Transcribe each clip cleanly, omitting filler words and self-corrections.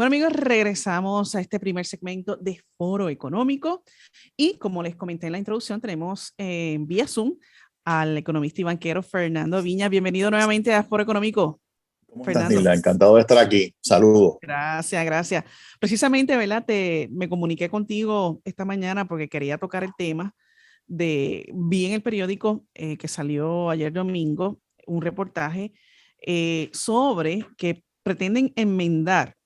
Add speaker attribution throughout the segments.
Speaker 1: Bueno, amigos, regresamos a este primer segmento de Foro Económico y como les comenté en la introducción, tenemos vía Zoom al economista y banquero Fernando Viñas. Bienvenido nuevamente a Foro Económico.
Speaker 2: ¿Cómo estás,
Speaker 1: Fernando.
Speaker 2: Nilda? Encantado de estar aquí. Saludos.
Speaker 1: Gracias, gracias. Precisamente, ¿verdad? Me comuniqué contigo esta mañana porque quería tocar el tema vi en el periódico que salió ayer domingo un reportaje sobre que pretenden enmendar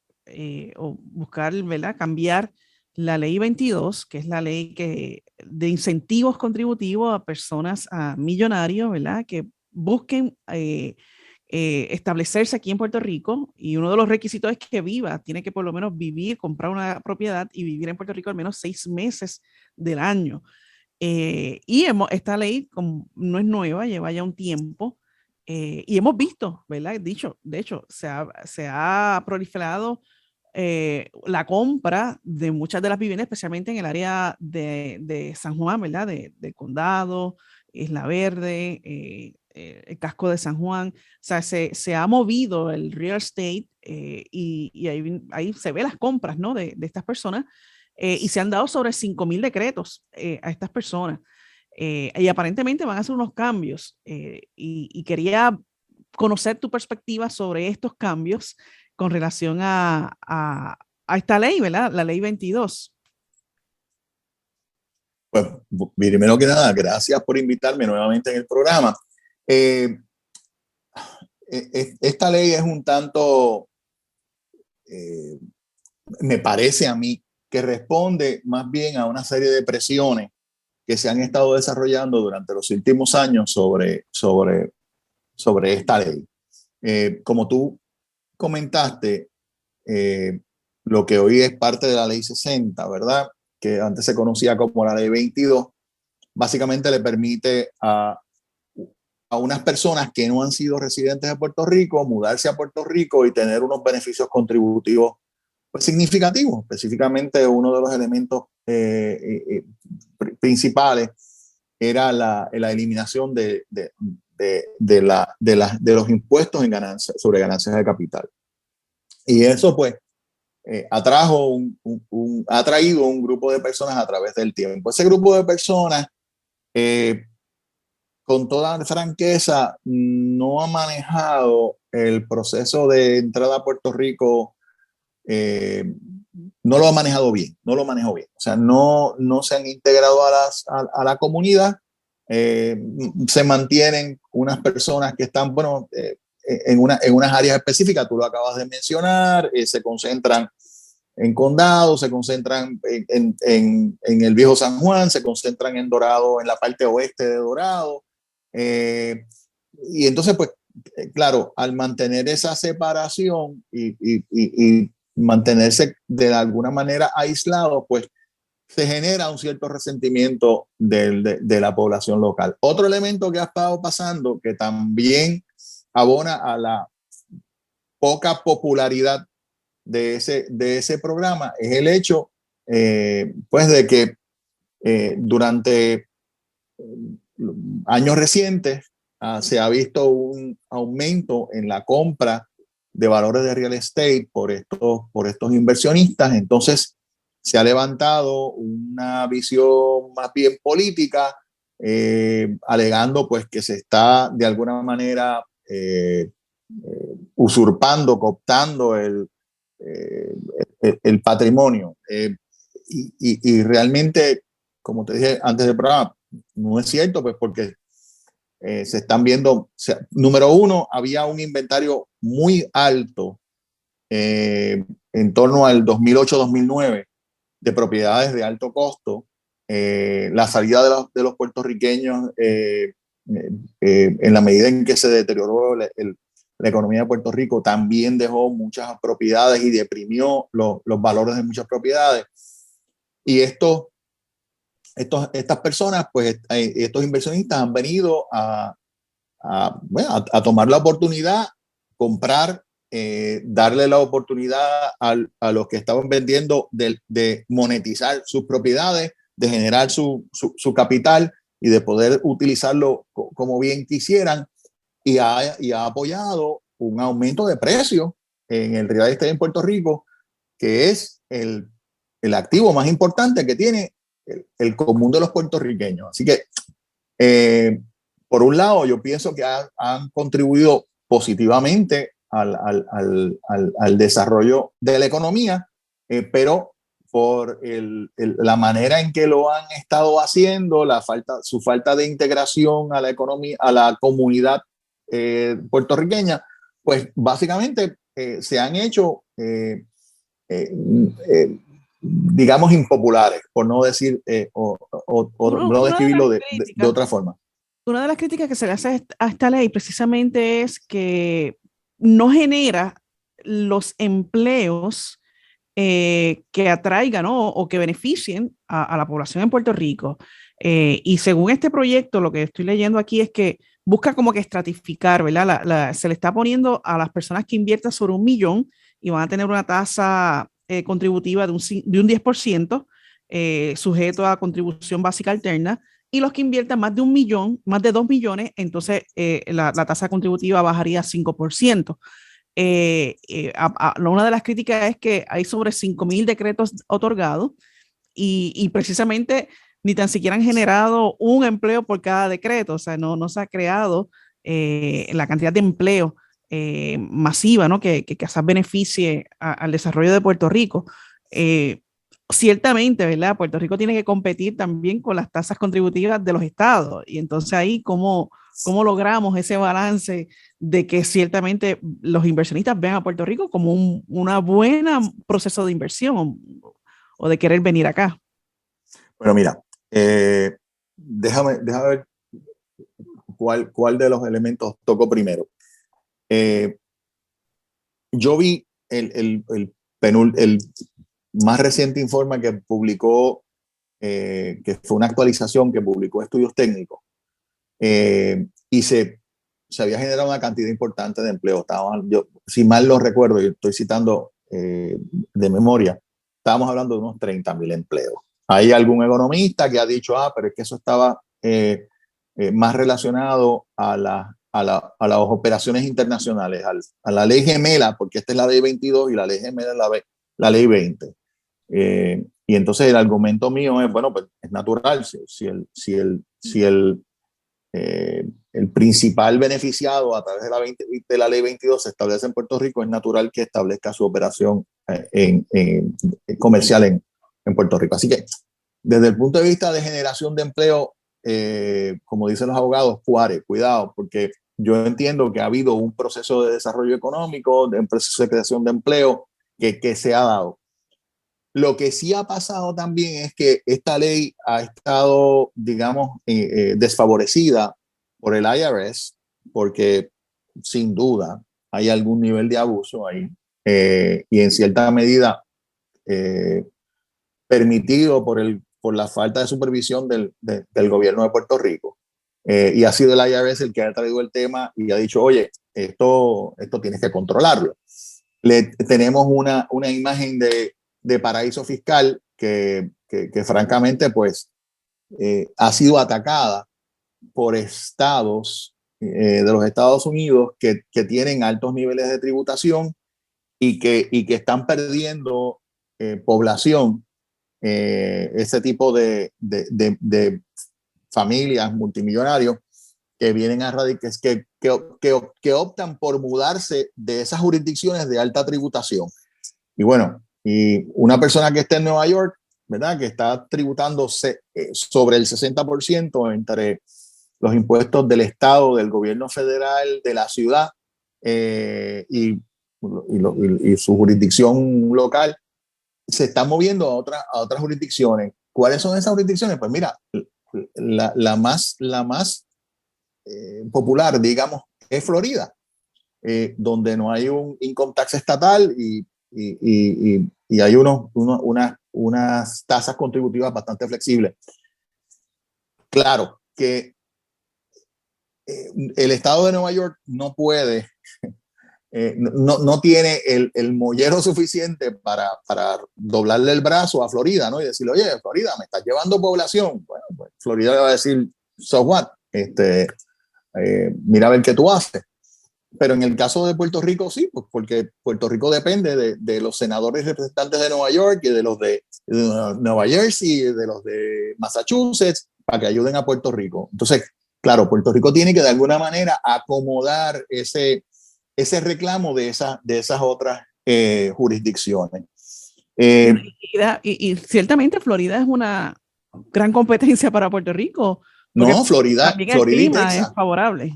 Speaker 1: o buscar, ¿verdad? Cambiar la ley 22, que es la ley de incentivos contributivos a personas, a millonarios, ¿verdad? Que busquen establecerse aquí en Puerto Rico, y uno de los requisitos es que tiene que por lo menos vivir, comprar una propiedad y vivir en Puerto Rico al menos 6 meses del año. Esta ley no es nueva, lleva ya un tiempo, y hemos visto, ¿verdad? De hecho, se ha proliferado la compra de muchas de las viviendas, especialmente en el área de San Juan, ¿verdad? Del condado, Isla Verde, el casco de San Juan. O sea, se ha movido el real estate, y ahí se ve las compras, ¿no? De estas personas, y se han dado sobre 5,000 decretos a estas personas. Y aparentemente van a hacer unos cambios, y quería conocer tu perspectiva sobre estos cambios con relación a esta ley, ¿verdad? La ley 22.
Speaker 2: Pues, primero que nada, gracias por invitarme nuevamente en el programa. Esta ley es un tanto, me parece a mí, que responde más bien a una serie de presiones que se han estado desarrollando durante los últimos años sobre esta ley. Como tú comentaste, lo que hoy es parte de la ley 60, ¿verdad? Que antes se conocía como la ley 22, básicamente le permite a unas personas que no han sido residentes de Puerto Rico mudarse a Puerto Rico y tener unos beneficios contributivos pues, significativos. Específicamente, uno de los elementos principales era la eliminación de los impuestos en sobre ganancias de capital. Y eso, pues, ha traído un grupo de personas a través del tiempo. Ese grupo de personas, con toda franqueza, no ha manejado el proceso de entrada a Puerto Rico, no lo ha manejado bien, no lo manejó bien. O sea, no se han integrado a la comunidad. Se mantienen unas personas que están, bueno, en unas áreas específicas, tú lo acabas de mencionar, se concentran en Condado, se concentran en el Viejo San Juan, se concentran en Dorado, en la parte oeste de Dorado. Y entonces, pues, claro, al mantener esa separación y mantenerse de alguna manera aislado, pues se genera un cierto resentimiento de la población local. Otro elemento que ha estado pasando, que también abona a la poca popularidad de ese programa, es el hecho, pues, de que durante años recientes se ha visto un aumento en la compra de valores de real estate por estos inversionistas. Entonces se ha levantado una visión más bien política, alegando pues que se está de alguna manera usurpando, cooptando el patrimonio. Y realmente, como te dije antes del programa, no es cierto, pues, porque se están viendo, número uno, había un inventario muy alto en torno al 2008-2009 de propiedades de alto costo. La salida de los puertorriqueños, en la medida en que se deterioró la economía de Puerto Rico, también dejó muchas propiedades y deprimió los valores de muchas propiedades. Y estas personas, pues, estos inversionistas han venido a tomar la oportunidad, comprar, darle la oportunidad a los que estaban vendiendo de monetizar sus propiedades, de generar su capital y de poder utilizarlo como bien quisieran, y ha apoyado un aumento de precios en el real estate en Puerto Rico, que es el activo más importante que tiene el común de los puertorriqueños. Así que, por un lado, yo pienso que han contribuido positivamente al desarrollo de la economía, pero por la manera en que lo han estado haciendo, su falta de integración a la economía, a la comunidad puertorriqueña, pues básicamente se han hecho, digamos, impopulares, por no decir, no describirlo de otra forma.
Speaker 1: Una de las críticas que se le hace a esta ley precisamente es que no genera los empleos que atraigan, ¿no? O que beneficien a la población en Puerto Rico. Y según este proyecto, lo que estoy leyendo aquí es que busca como que estratificar, ¿verdad? Se le está poniendo a las personas que inviertan sobre 1 millón y van a tener una tasa contributiva de un 10%, sujeto a contribución básica alterna. Y los que inviertan más de 1 millón, más de 2 millones, entonces la tasa contributiva bajaría a 5%. Una de las críticas es que hay sobre 5,000 decretos otorgados y precisamente ni tan siquiera han generado un empleo por cada decreto, o sea, no se ha creado la cantidad de empleo masiva, ¿no? que quizás beneficie al desarrollo de Puerto Rico. Ciertamente, ¿verdad? Puerto Rico tiene que competir también con las tasas contributivas de los estados y entonces ahí cómo logramos ese balance de que ciertamente los inversionistas vean a Puerto Rico como una buena proceso de inversión o de querer venir acá.
Speaker 2: Bueno, mira, déjame ver cuál de los elementos toco primero. Yo vi el más reciente informe que publicó, que fue una actualización que publicó Estudios Técnicos, y se había generado una cantidad importante de empleo. Yo, si mal lo recuerdo, yo estoy citando de memoria, estábamos hablando de unos 30,000 empleos. Hay algún economista que ha dicho, pero es que eso estaba más relacionado a las operaciones internacionales, a la ley gemela, porque esta es la ley 22 y la ley gemela es la ley 20. Y entonces el argumento mío es, bueno, pues es natural, si el principal beneficiado a través de la ley 22 se establece en Puerto Rico, es natural que establezca su operación comercial en Puerto Rico. Así que desde el punto de vista de generación de empleo, como dicen los abogados, cuidado, porque yo entiendo que ha habido un proceso de desarrollo económico, un proceso de creación de empleo que se ha dado. Lo que sí ha pasado también es que esta ley ha estado, digamos, desfavorecida por el IRS, porque sin duda hay algún nivel de abuso ahí, y en cierta medida permitido por la falta de supervisión del gobierno de Puerto Rico. Y ha sido el IRS el que ha traído el tema y ha dicho, oye, esto tienes que controlarlo. Tenemos una imagen de paraíso fiscal que francamente pues ha sido atacada por estados de los Estados Unidos que tienen altos niveles de tributación y que están perdiendo población, ese tipo de familias multimillonarios que vienen a radicar, que optan por mudarse de esas jurisdicciones de alta tributación. Y bueno, y una persona que esté en Nueva York, ¿verdad? Que está tributando sobre el 60% entre los impuestos del Estado, del gobierno federal, de la ciudad y su jurisdicción local, se está moviendo a otras jurisdicciones. ¿Cuáles son esas jurisdicciones? Pues mira, la más popular, digamos, es Florida, donde no hay un income tax estatal y hay unas tasas contributivas bastante flexibles. Claro que el estado de Nueva York no puede, no tiene el mollero suficiente para doblarle el brazo a Florida, ¿no? Y decirle, oye, Florida, me estás llevando población. Bueno, pues Florida le va a decir, so what? Mira a ver qué tú haces. pero en el caso de Puerto Rico sí, pues porque Puerto Rico depende de los senadores y representantes de Nueva York y de los de Nueva Jersey y de los de Massachusetts para que ayuden a Puerto Rico. Entonces, claro, Puerto Rico tiene que de alguna manera acomodar ese reclamo de esas otras jurisdicciones.
Speaker 1: Y ciertamente Florida es una gran competencia para Puerto Rico, porque
Speaker 2: no, Florida
Speaker 1: el
Speaker 2: y
Speaker 1: clima
Speaker 2: Texas.
Speaker 1: es favorable.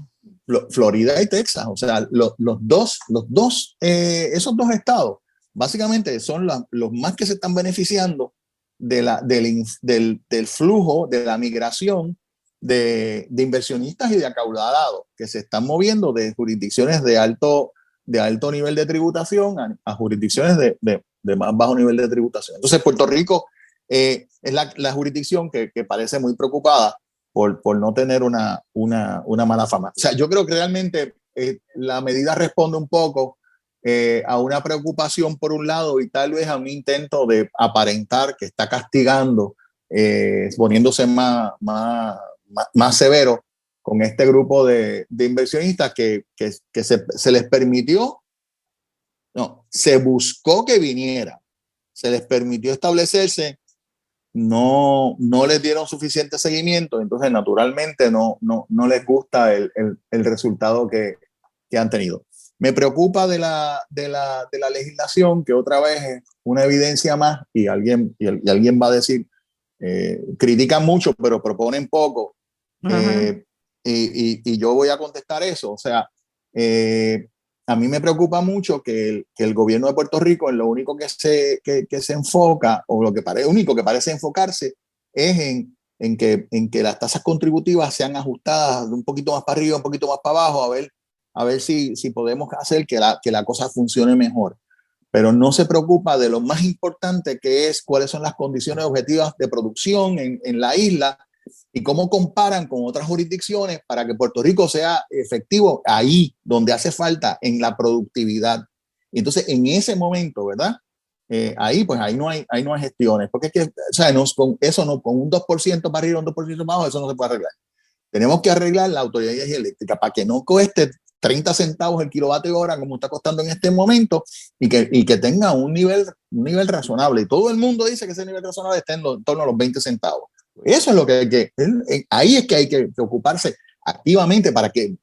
Speaker 2: Florida y Texas, o sea, los dos, esos dos estados, básicamente son los más que se están beneficiando del flujo, de la migración de inversionistas y de acaudalados que se están moviendo de jurisdicciones de alto nivel de tributación a jurisdicciones de más bajo nivel de tributación. Entonces, Puerto Rico es la jurisdicción que parece muy preocupada por no tener una mala fama. O sea, yo creo que realmente la medida responde un poco a una preocupación por un lado y tal vez a un intento de aparentar que está castigando, poniéndose más severo con este grupo de inversionistas que se les permitió, no, se buscó que viniera, se les permitió establecerse, no les dieron suficiente seguimiento, entonces naturalmente no les gusta el resultado que han tenido. Me preocupa de la legislación, que otra vez es una evidencia más, y alguien va a decir, critican mucho, pero proponen poco. Y yo voy a contestar eso. O sea, a mí me preocupa mucho que el gobierno de Puerto Rico en lo único que se enfoca, o lo que único que parece enfocarse, es en que las tasas contributivas sean ajustadas un poquito más para arriba, un poquito más para abajo, a ver si podemos hacer que la cosa funcione mejor. Pero no se preocupa de lo más importante, que es cuáles son las condiciones objetivas de producción en la isla y cómo comparan con otras jurisdicciones para que Puerto Rico sea efectivo ahí donde hace falta, en la productividad. Y entonces, en ese momento, ¿verdad? Ahí no hay gestiones, porque es que, o sea, con un 2% para arriba, un 2% para abajo, eso no se puede arreglar. Tenemos que arreglar la Autoridad de Energía Eléctrica para que no cueste 30 centavos el kilovatio hora como está costando en este momento, y que tenga un nivel razonable. Y todo el mundo dice que ese nivel razonable está en torno a los 20 centavos. Eso es lo que ahí es que hay que ocuparse activamente para que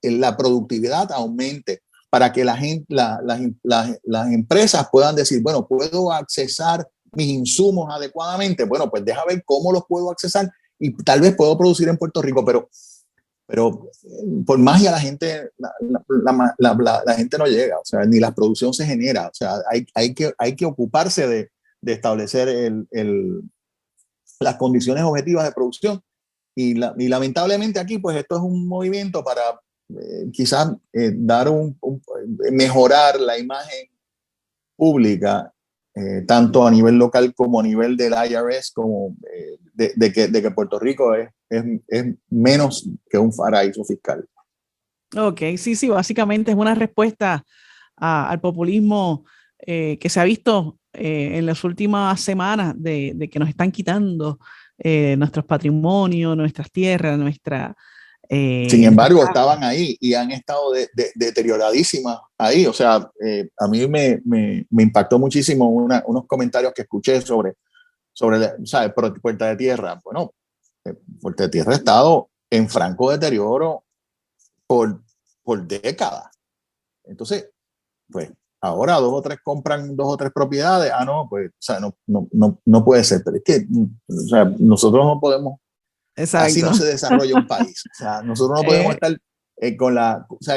Speaker 2: la productividad aumente, para que las empresas puedan decir, bueno, puedo accesar mis insumos adecuadamente. Bueno, pues deja ver cómo los puedo accesar y tal vez puedo producir en Puerto Rico, pero por magia la gente no llega, o sea, ni la producción se genera. O sea, hay que ocuparse de establecer las condiciones objetivas de producción, y lamentablemente aquí pues esto es un movimiento para quizás dar mejorar la imagen pública, tanto a nivel local como a nivel del IRS, como de que Puerto Rico es menos que un paraíso fiscal.
Speaker 1: Ok, sí, básicamente es una respuesta al populismo que se ha visto en las últimas semanas de que nos están quitando nuestros patrimonios, nuestras tierras,
Speaker 2: Sin embargo, estaban ahí y han estado deterioradísimas ahí. O sea, a mí me impactó muchísimo unos comentarios que escuché sobre ¿sabes? Puerta de Tierra. Bueno, Puerta de Tierra ha estado en franco deterioro por décadas. Entonces, pues ahora dos o tres compran 2 o 3 propiedades. No, pues, o sea, no puede ser. Pero es que, o sea, nosotros no podemos.
Speaker 1: Exacto.
Speaker 2: Así no se desarrolla un país. O sea, nosotros no podemos estar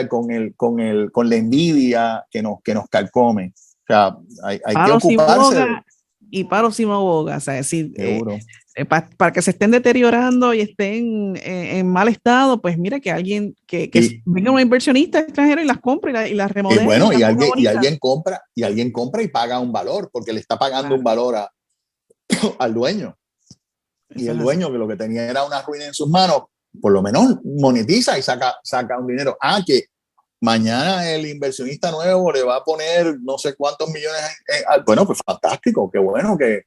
Speaker 2: con la envidia que nos carcome. O sea, hay que ocuparse.
Speaker 1: Y paro sin boga, o sea, es decir, para que se estén deteriorando y estén en mal estado, pues mira que alguien, que venga un inversionista extranjero y las compra y las remodela.
Speaker 2: Bueno, y alguien compra y paga un valor, porque le está pagando un valor al dueño. Y el dueño, que lo que tenía era una ruina en sus manos, por lo menos monetiza y saca un dinero. Que mañana el inversionista nuevo le va a poner no sé cuántos millones. Bueno, pues fantástico, qué bueno que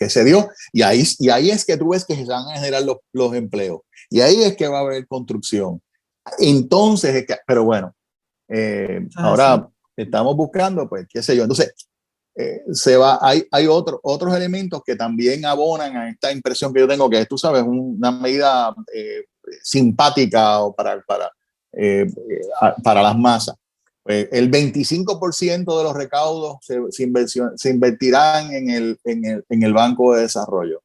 Speaker 2: se dio. Y ahí es que tú ves que se van a generar los empleos. Y ahí es que va a haber construcción. Entonces, pero bueno, Ahora estamos buscando, pues, qué sé yo. Entonces, hay otros elementos que también abonan a esta impresión que yo tengo, que tú sabes, una medida simpática o para las masas. El 25% de los recaudos se invertirán en el Banco de Desarrollo.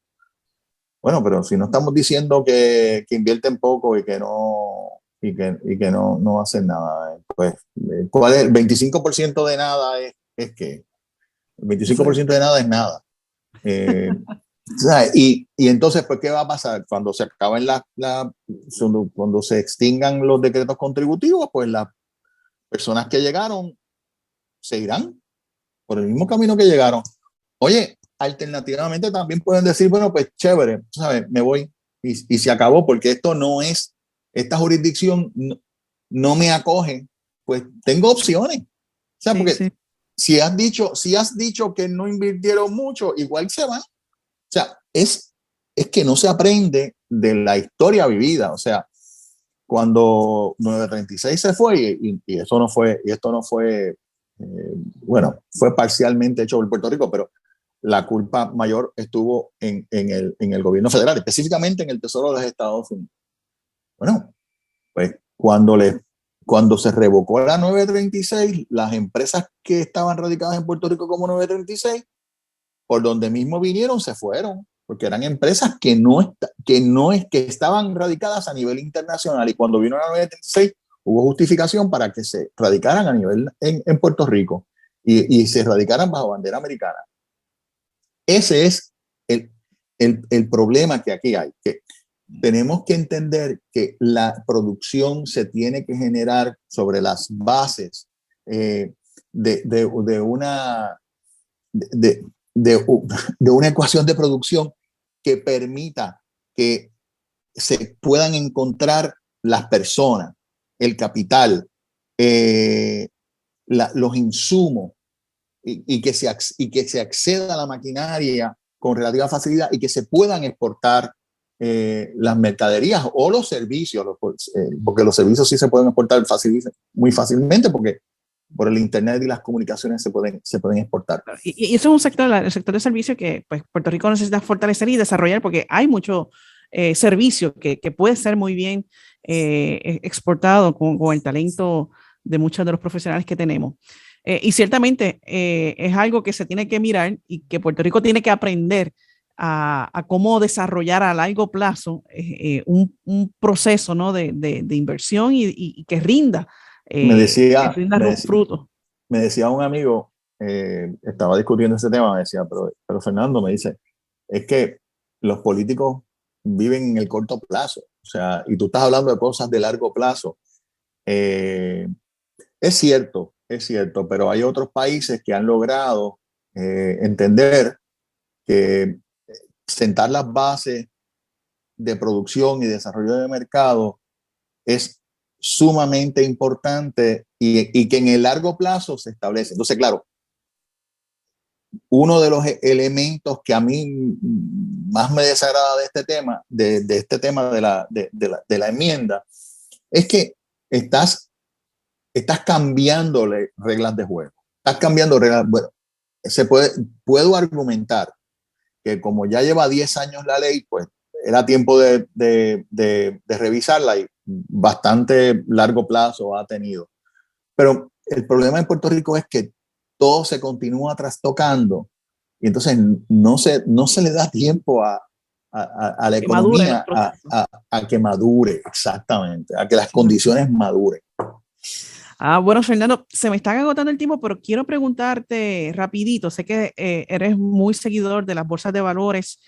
Speaker 2: Bueno, pero si no estamos diciendo que invierten poco y que no hacen nada, pues, ¿cuál es? El 25% de nada es que el 25% de nada es nada. Y entonces, pues, ¿qué va a pasar? Cuando se acaben cuando se extingan los decretos contributivos, pues las personas que llegaron se irán por el mismo camino que llegaron. Oye, alternativamente también pueden decir, bueno, pues chévere, ¿sabes? Me voy y se acabó, porque esta jurisdicción no me acoge, pues tengo opciones. O sea, porque si has dicho que no invirtieron mucho, igual se van. O sea, es que no se aprende de la historia vivida. O sea, cuando 936 se fue y esto no fue, bueno, fue parcialmente hecho por Puerto Rico, pero la culpa mayor estuvo en el gobierno federal, específicamente en el Tesoro de los Estados Unidos. Bueno, pues cuando se revocó la 936, las empresas que estaban radicadas en Puerto Rico como 936, por donde mismo vinieron, se fueron, porque eran empresas que estaban radicadas a nivel internacional, y cuando vino la 936 hubo justificación para que se radicaran a nivel en Puerto Rico y se radicaran bajo bandera americana. Ese es el problema que aquí hay, que tenemos que entender que la producción se tiene que generar sobre las bases de una ecuación de producción que permita que se puedan encontrar las personas, el capital, los insumos, y que se acceda a la maquinaria con relativa facilidad y que se puedan exportar las mercaderías o los servicios, porque los servicios sí se pueden exportar muy fácilmente, porque por el internet y las comunicaciones se pueden exportar.
Speaker 1: Y eso es un sector, el sector de servicio, que pues Puerto Rico necesita fortalecer y desarrollar, porque hay mucho servicio que puede ser muy bien exportado con el talento de muchos de los profesionales que tenemos. Y ciertamente es algo que se tiene que mirar y que Puerto Rico tiene que aprender a cómo desarrollar a largo plazo un proceso, ¿no? de inversión y que rinda, frutos.
Speaker 2: Me decía un amigo, estaba discutiendo ese tema, me decía, pero Fernando, me dice, es que los políticos viven en el corto plazo, o sea, y tú estás hablando de cosas de largo plazo. Es cierto, pero hay otros países que han logrado entender que sentar las bases de producción y desarrollo de mercado es sumamente importante y que en el largo plazo se establece. Entonces, claro, uno de los elementos que a mí más me desagrada de este tema, de la enmienda, es que estás cambiándole reglas de juego. Estás cambiando reglas. Bueno, puedo argumentar que como ya lleva 10 años la ley, pues era tiempo de revisarla, y bastante largo plazo ha tenido. Pero el problema en Puerto Rico es que todo se continúa trastocando y entonces no se le da tiempo a la economía a que madure, exactamente, a que las condiciones maduren.
Speaker 1: Bueno, Fernando, se me está agotando el tiempo, pero quiero preguntarte rapidito. Sé que eres muy seguidor de las bolsas de valores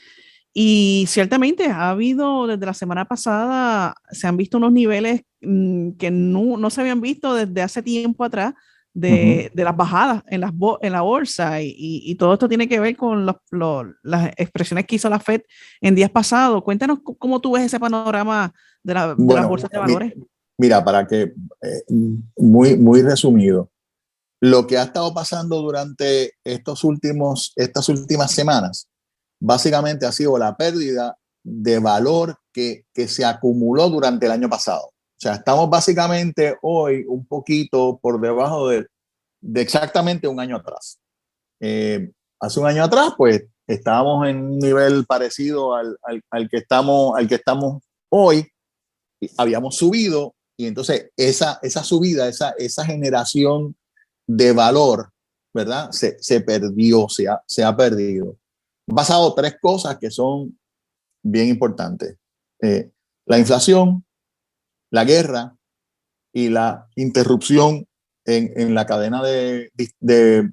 Speaker 1: y ciertamente ha habido desde la semana pasada, se han visto unos niveles que no se habían visto desde hace tiempo atrás de las bajadas en la bolsa, y todo esto tiene que ver con las expresiones que hizo la Fed en días pasados. Cuéntanos cómo tú ves ese panorama de las bolsas de valores.
Speaker 2: Mira, para que, muy resumido, lo que ha estado pasando durante estas últimas semanas, básicamente ha sido la pérdida de valor que se acumuló durante el año pasado. O sea, estamos básicamente hoy un poquito por debajo de exactamente un año atrás. Hace un año atrás, pues estábamos en un nivel parecido al que estamos hoy. Habíamos subido y entonces esa subida, esa generación de valor, ¿verdad? Se perdió, se ha perdido. Han pasado tres cosas que son bien importantes. La inflación, la guerra y la interrupción en la cadena de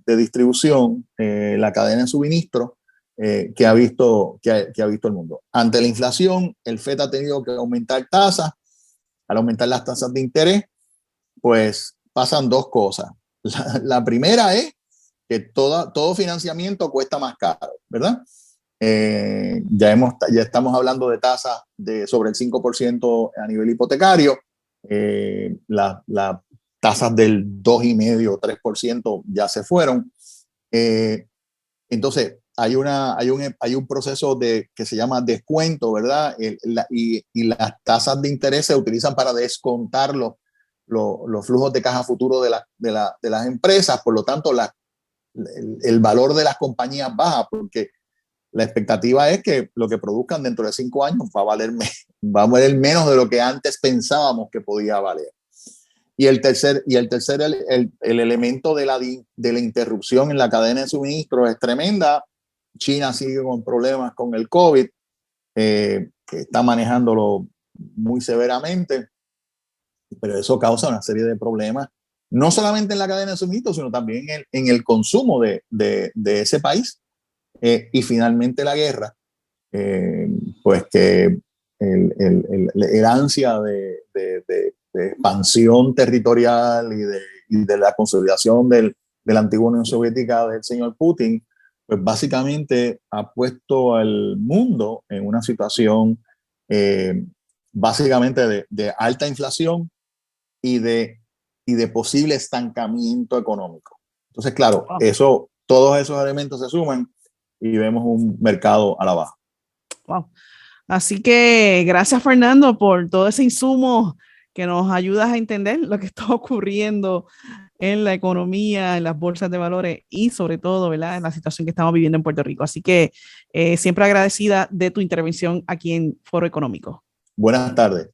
Speaker 2: distribución, la cadena de suministro que ha visto el mundo. Ante la inflación, el FED ha tenido que aumentar tasas. Al aumentar las tasas de interés, pues pasan dos cosas. La primera es que todo financiamiento cuesta más caro, ¿verdad? Ya estamos hablando de tasas de sobre el 5% a nivel hipotecario. Las tasas del 2,5% o 3% ya se fueron. Entonces, hay un proceso que se llama descuento, ¿verdad? Y las tasas de interés se utilizan para descontar los flujos de caja futuro de las empresas. Por lo tanto, el valor de las compañías baja, porque la expectativa es que lo que produzcan dentro de 5 años va a valer menos de lo que antes pensábamos que podía valer. Y el tercer elemento de la interrupción en la cadena de suministro es tremenda. China sigue con problemas con el COVID, que está manejándolo muy severamente, pero eso causa una serie de problemas, no solamente en la cadena de suministro, sino también en el consumo de ese país. Y finalmente la guerra, pues que el ansia de expansión territorial y de la consolidación de la antigua Unión Soviética del señor Putin, pues básicamente ha puesto al mundo en una situación básicamente de alta inflación y de posible estancamiento económico. Entonces, claro, todos esos elementos se suman y vemos un mercado a la baja.
Speaker 1: Wow. Así que gracias, Fernando, por todo ese insumo que nos ayudas a entender lo que está ocurriendo en la economía, en las bolsas de valores y sobre todo, ¿verdad?, en la situación que estamos viviendo en Puerto Rico. Así que siempre agradecida de tu intervención aquí en Foro Económico.
Speaker 2: Buenas tardes.